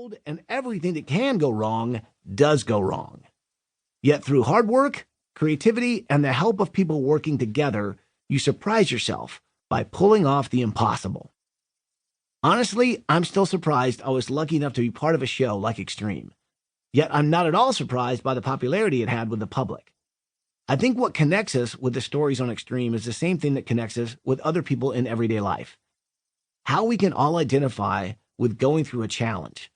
world, and everything that can go wrong does go wrong. Yet through hard work, creativity, and the help of people working together, you surprise yourself by pulling off the impossible. Honestly, I'm still surprised I was lucky enough to be part of a show like Extreme. Yet I'm not at all surprised by the popularity it had with the public. I think what connects us with the stories on Extreme is the same thing that connects us with other people in everyday life. How we can all identify with going through a challenge.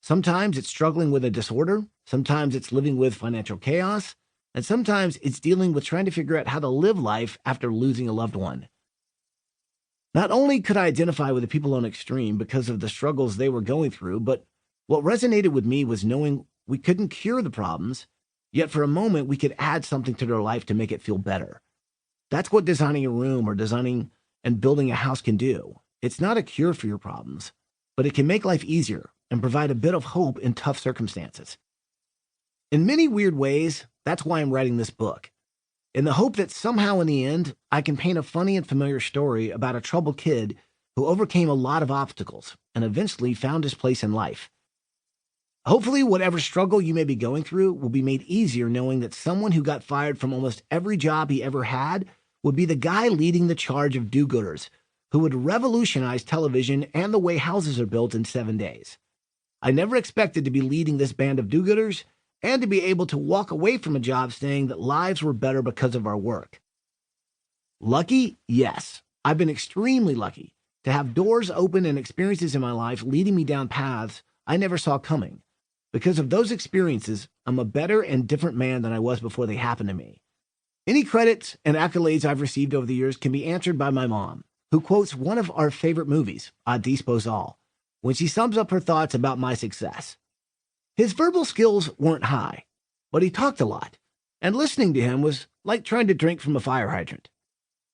Sometimes it's struggling with a disorder, sometimes it's living with financial chaos, and sometimes it's dealing with trying to figure out how to live life after losing a loved one. Not only could I identify with the people on Extreme because of the struggles they were going through, but what resonated with me was knowing we couldn't cure the problems, yet for a moment we could add something to their life to make it feel better. That's what designing a room or designing and building a house can do. It's not a cure for your problems, but it can make life easier and provide a bit of hope in tough circumstances. In many weird ways, that's why I'm writing this book, in the hope that somehow in the end, I can paint a funny and familiar story about a troubled kid who overcame a lot of obstacles and eventually found his place in life. Hopefully, whatever struggle you may be going through will be made easier knowing that someone who got fired from almost every job he ever had would be the guy leading the charge of do-gooders who would revolutionize television and the way houses are built in 7 days. I never expected to be leading this band of do-gooders and to be able to walk away from a job saying that lives were better because of our work. Lucky? Yes. I've been extremely lucky to have doors open and experiences in my life leading me down paths I never saw coming. Because of those experiences, I'm a better and different man than I was before they happened to me. Any credits and accolades I've received over the years can be answered by my mom, who quotes one of our favorite movies, A Dispose All, when she sums up her thoughts about my success. His verbal skills weren't high, but he talked a lot, and listening to him was like trying to drink from a fire hydrant.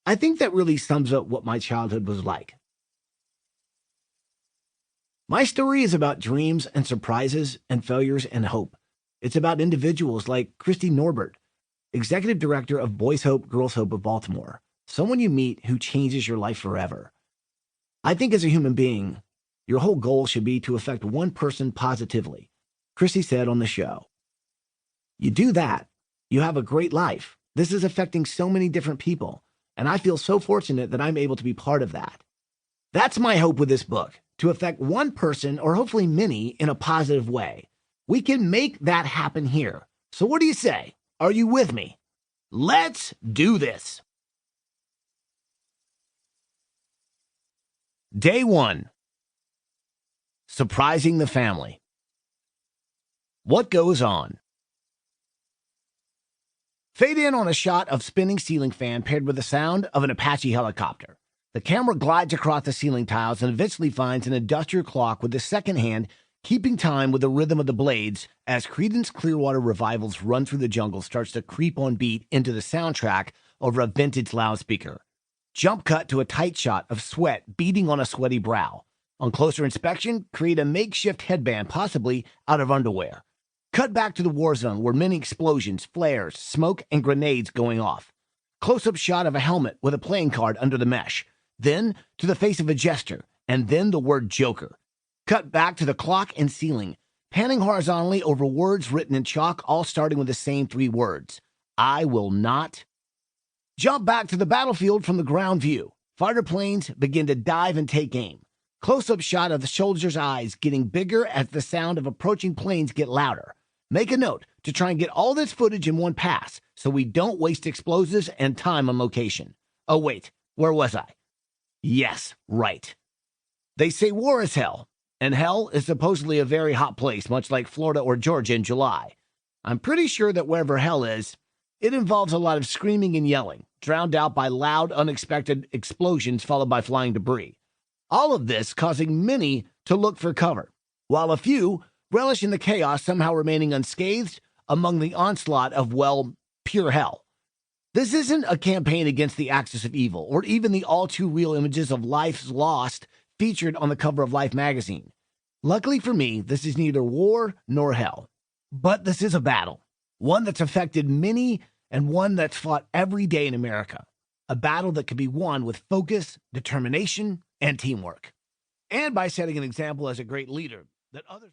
I think that really sums up what my childhood was like. My story is about dreams and surprises and failures and hope. It's about individuals like Christy Norbert, executive director of Boys Hope, Girls Hope of Baltimore, someone you meet who changes your life forever. I think as a human being, your whole goal should be to affect one person positively, Christy said on the show. You do that, you have a great life. This is affecting so many different people, and I feel so fortunate that I'm able to be part of that. That's my hope with this book, to affect one person or hopefully many in a positive way. We can make that happen here. So what do you say? Are you with me? Let's do this. Day 1. Surprising the family. What goes on? Fade in on a shot of spinning ceiling fan paired with the sound of an Apache helicopter. The camera glides across the ceiling tiles and eventually finds an industrial clock with the second hand keeping time with the rhythm of the blades as Creedence Clearwater Revival's Run Through the Jungle starts to creep on beat into the soundtrack over a vintage loudspeaker. Jump cut to a tight shot of sweat beading on a sweaty brow. On closer inspection, create a makeshift headband, possibly out of underwear. Cut back to the war zone where many explosions, flares, smoke, and grenades going off. Close-up shot of a helmet with a playing card under the mesh. Then to the face of a jester, and then the word Joker. Cut back to the clock and ceiling, panning horizontally over words written in chalk, all starting with the same 3 words. I will not. Jump back to the battlefield from the ground view. Fighter planes begin to dive and take aim. Close-up shot of the soldier's eyes getting bigger as the sound of approaching planes get louder. Make a note to try and get all this footage in one pass so we don't waste explosives and time on location. Oh wait, where was I? Yes, right. They say war is hell, and hell is supposedly a very hot place, much like Florida or Georgia in July. I'm pretty sure that wherever hell is, it involves a lot of screaming and yelling, drowned out by loud, unexpected explosions followed by flying debris. All of this causing many to look for cover, while a few relish in the chaos, somehow remaining unscathed among the onslaught of, well, pure hell. This isn't a campaign against the axis of evil, or even the all-too-real images of lives lost featured on the cover of Life magazine. Luckily for me, this is neither war nor hell. But this is a battle, one that's affected many and one that's fought every day in America. A battle that can be won with focus, determination, and teamwork. And by setting an example as a great leader that others...